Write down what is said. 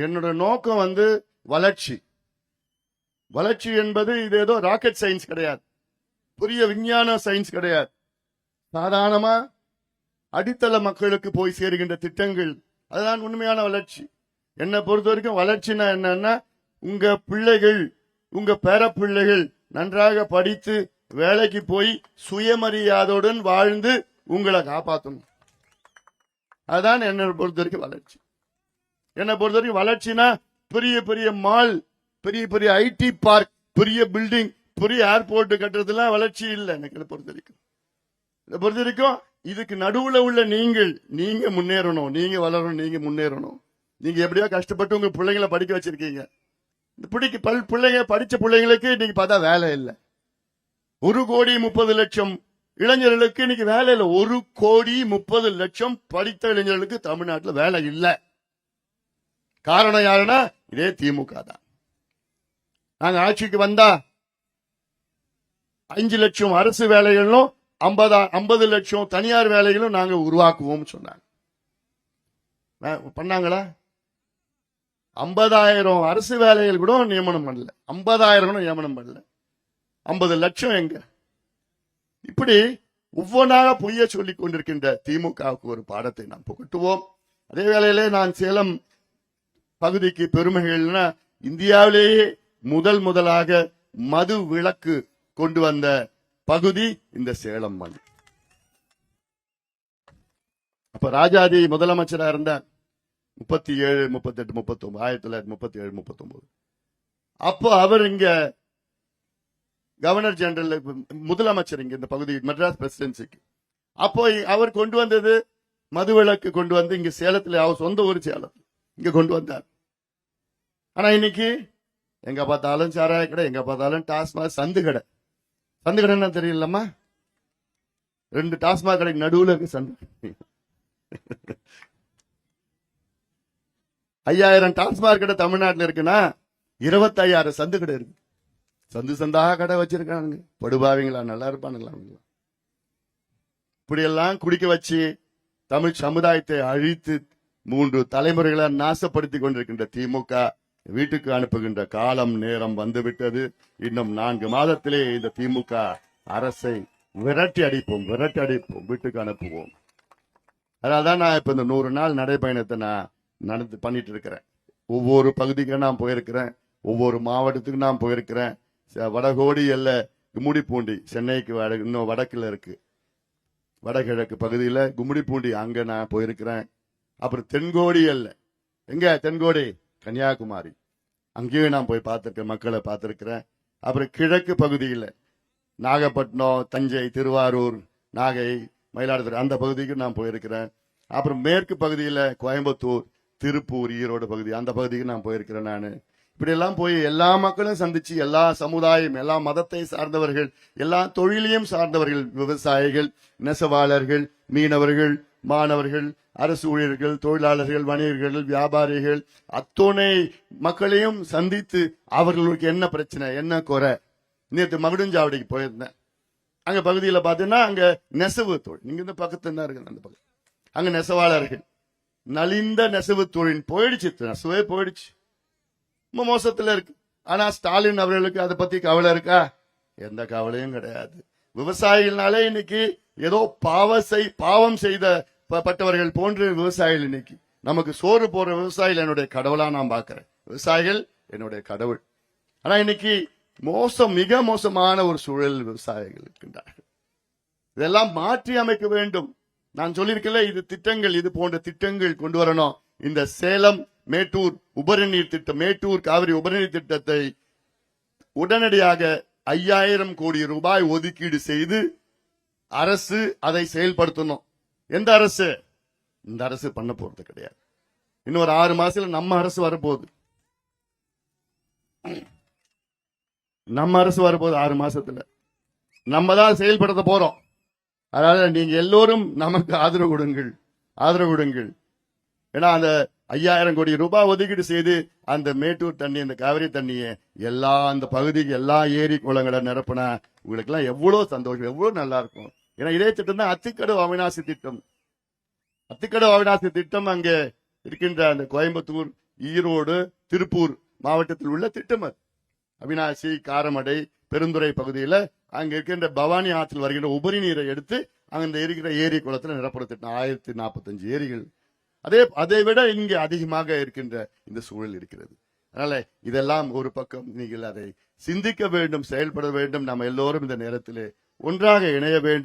என்னோட நோக்கம் வளர்ச்சி. வளர்ச்சி என்பது இது ஏதோ ராக்கெட் சயின்ஸ் கிடையாது, புதிய விஞ்ஞான சயின்ஸ் கிடையாது. சாதாரணமா அடித்தள மக்களுக்கு போய் சேருகின்ற திட்டங்கள், அதுதான் உண்மையான வளர்ச்சி. என்னை பொறுத்த வரைக்கும் வளர்ச்சினா என்னன்னா, உங்க பிள்ளைகள், உங்க பேர பிள்ளைகள் நன்றாக படித்து வேலைக்கு போய் சுயமரியாதையுடன் வாழ்ந்து உங்களை காப்பாற்றணும். அதுதான் என்னை பொறுத்த வரைக்கும் வளர்ச்சி. என்னை பொறுத்த வரைக்கும் வளர்ச்சினா பெரிய பெரிய மால், பெரிய பெரிய ஐடி பார்க், பெரிய பில்டிங், பெரிய ஏர்போர்ட் கட்டுறதுலாம் வளர்ச்சி இல்லை. எனக்கு பொறுத்த வரைக்கும் இதுக்கு நடுவுல உள்ள நீங்க முன்னேறணும், நீங்க வளரணும், நீங்க முன்னேறணும். நீங்க எப்படியோ கஷ்டப்பட்டு உங்க பிள்ளைங்களை படிக்க வச்சிருக்கீங்க. பிள்ளைங்க படிச்ச பிள்ளைங்களுக்கு இன்னைக்கு பார்த்தா வேலை இல்லை. 1,30,00,000 இளைஞர்களுக்கு இன்னைக்கு வேலை இல்லை. 1,30,00,000 படித்த இளைஞர்களுக்கு தமிழ்நாட்டில் வேலை இல்லை. காரணம் யாருன்னா இதே திமுக தான். நாங்க ஆட்சிக்கு வந்தா 5 லட்சம் அரசு வேலைகளும் 50 லட்சம் தனியார் வேலைகளும் நாங்க உருவாக்குவோம் சொன்னாங்க. பண்ணாங்களா? 50,000 அரசு வேலைகள் கூட நியமனம் பண்ணல, 50,000 நியமனம் பண்ணல. 50 லட்சம் எங்க? இப்படி ஒவ்வொன்றாக பொய்ய சொல்லிக் கொண்டிருக்கின்ற திமுகவுக்கு ஒரு பாடத்தை நாம் புகட்டுவோம். அதே வேளையிலே நான் சேலம் பகுதிக்கு பெருமைகள்னா, இந்தியாவிலேயே முதலாக மது விலக்கு கொண்டு வந்த பகுதி இந்த சேலம் மண். அப்ப ராஜாஜி முதலமைச்சரா இருந்தார் 37, 38, 39, 1937, 39. அப்போ அவர் இங்க கவர்னர் ஜெனரல், முதலமைச்சர் இங்க இந்த பகுதி மெட்ராஸ் பிரசிடென்சிக்கு. அப்போ அவர் கொண்டு வந்தது மதுவிலக்கு கொண்டு வந்து இங்க சேலத்துல, அவர் சொந்த ஊர் சேலம், இங்க கொண்டு வந்தார். ஆனா இன்னைக்கு எங்க பார்த்தாலும் சாராய கடை, எங்க பார்த்தாலும் டாஸ்மாக், சந்து கடை. சந்து கடைன்னா தெரியலம்மா, 2 டாஸ்மாக் கடைக்கு நடுவுல இருக்கு சந்து. 5000 டாஸ்மாக் கடை தமிழ்நாட்டில் இருக்குன்னா 25,000 சந்து கடை இருக்கு. சந்து சந்தாக கடை வச்சிருக்காங்க. படுபாவீங்களா? நல்லா இருப்பானுங்களா? இப்படியெல்லாம் குடிக்க வச்சு தமிழ் சமுதாயத்தை அழித்து 3 தலைமுறைகளை நாசப்படுத்தி கொண்டிருக்கின்ற திமுக வீட்டுக்கு அனுப்புகின்ற காலம் நேரம் வந்துவிட்டது. இன்னும் 4 மாதத்திலே இந்த திமுக அரசை விரட்டி அடிப்போம், வீட்டுக்கு அனுப்புவோம். அதனால்தான் நான் இப்ப இந்த 100 நாள் நடைபயணத்தை நான் பண்ணிட்டு இருக்கிறேன். ஒவ்வொரு பகுதிக்கும் நான் போயிருக்கிறேன், ஒவ்வொரு மாவட்டத்துக்கும் நான் போயிருக்கிறேன். வடகோடி எல்ல கும்மிடிப்பூண்டி, சென்னைக்கு இன்னும் வடக்குல இருக்கு, வடகிழக்கு பகுதியில கும்மிடிப்பூண்டி, அங்க நான் போயிருக்கிறேன். அப்புறம் தென்கோடி எல்ல, எங்க தென்கோடி, கன்னியாகுமரி, அங்கேயும் நான் போய் பார்த்திருக்கேன், மக்களை பார்த்திருக்கிறேன். அப்புறம் கிழக்கு பகுதியில் நாகப்பட்டினம், தஞ்சை, திருவாரூர், நாகை, மயிலாடுதுறை, அந்த பகுதிக்கு நான் போயிருக்கிறேன். அப்புறம் மேற்கு பகுதியில் கோயம்புத்தூர், திருப்பூர், ஈரோடு பகுதி, அந்த பகுதிக்கு நான் போயிருக்கிறேன். நான் இப்படி எல்லாம் போய் எல்லா மக்களும் சந்திச்சு, எல்லா சமுதாயம், எல்லா மதத்தை சார்ந்தவர்கள், எல்லா தொழிலையும் சார்ந்தவர்கள், விவசாயிகள், நெசவாளர்கள், மீனவர்கள், மாணவர்கள், அரசு ஊழியர்கள், தொழிலாளர்கள், வணிகர்கள், வியாபாரிகள், அத்தனை மக்களையும் சந்தித்து அவர்களுக்கு என்ன பிரச்சனை, என்ன குறை. நேற்று மகுடஞ்சாவடிக்கு போயிருந்தேன். அங்க பகுதியில் பாத்தீங்கன்னா அங்க நெசவு தொழில், நீங்க இந்த பக்கத்துல தான் இருக்கு, அந்த பக்கம் அங்க நெசவாளர்கள், நலிந்த நெசவு தொழில் போயிடுச்சு, நெசவே போயிடுச்சு, ரொம்ப மோசத்துல இருக்கு. ஆனா ஸ்டாலின் அவர்களுக்கு அதை பத்தி கவலை இருக்கா? எந்த கவலையும் கிடையாது. விவசாயிகள்னாலே இன்னைக்கு ஏதோ பாவம் செய்த பட்டவர்கள் போன்று விவசாயிகள் இன்னைக்கு நமக்கு சோறு போற விவசாயிகள் என்னுடைய கடவுளா நான் பார்க்கிறேன். விவசாயிகள் என்னுடைய கடவுள். ஆனா இன்னைக்கு மிக மோசமான ஒரு சூழல் விவசாயிகள் இருக்கின்றார்கள். இதெல்லாம் மாற்றி அமைக்க வேண்டும். நான் சொல்லியிருக்கல, இது திட்டங்கள், இது போன்ற திட்டங்கள் கொண்டு வரணும். இந்த சேலம் மேட்டூர் உபரிநீர் திட்டம், மேட்டூர் காவிரி உபரிநீர் திட்டத்தை உடனடியாக 5000 கோடி ரூபாய் ஒதுக்கீடு செய்து அரசு அதை செயல்படுத்தணும். எந்த அரசு? இந்த அரசு பண்ண போறது கிடையாது. இன்னொரு 6 மாசத்துல நம்ம அரசு வரப்போகுது. 6 மாசத்துல நம்ம தான் செயல்படுத்த போறோம். அதனால நீங்க எல்லோரும் நமக்கு ஆதரவு கொடுங்கள். ஏன்னா அந்த 5000 கோடி ரூபாய் ஒதுக்கீடு செய்து அந்த மேட்டூர் தண்ணி, அந்த காவிரி தண்ணியை எல்லா அந்த பகுதிக்கு, எல்லா ஏரி குளங்களை நிரப்பினா உங்களுக்கு எல்லாம் எவ்வளவு சந்தோஷம், எவ்வளவு நல்லா இருக்கும். ஏன்னா இதே திட்டம் தான் அத்திக்கடவு அவிநாசி திட்டம். அத்திக்கடவு அவிநாசி திட்டம் அங்கே இருக்கின்ற அந்த கோயம்புத்தூர், ஈரோடு திருப்பூர் மாவட்டத்தில் உள்ள திட்டம் அது. அவினாசி, காரமடை, பெருந்துறை பகுதியில் அங்க இருக்கின்ற பவானி ஆற்றில் வருகின்ற உபரி நீரை எடுத்து அங்க இருக்கிற ஏரி குளத்தில் நிரப்புற திட்டம் 1045 ஏரிகள். அதை விட இங்கே அதிகமாக இருக்கின்ற இந்த சூழல் இருக்கிறது. அதனால இதெல்லாம் ஒரு பக்கம் நீங்கள் அதை சிந்திக்க வேண்டும், செயல்பட வேண்டும். நம்ம எல்லோரும் இந்த நேரத்திலே ஒன்றாக இணைய வேண்டும்.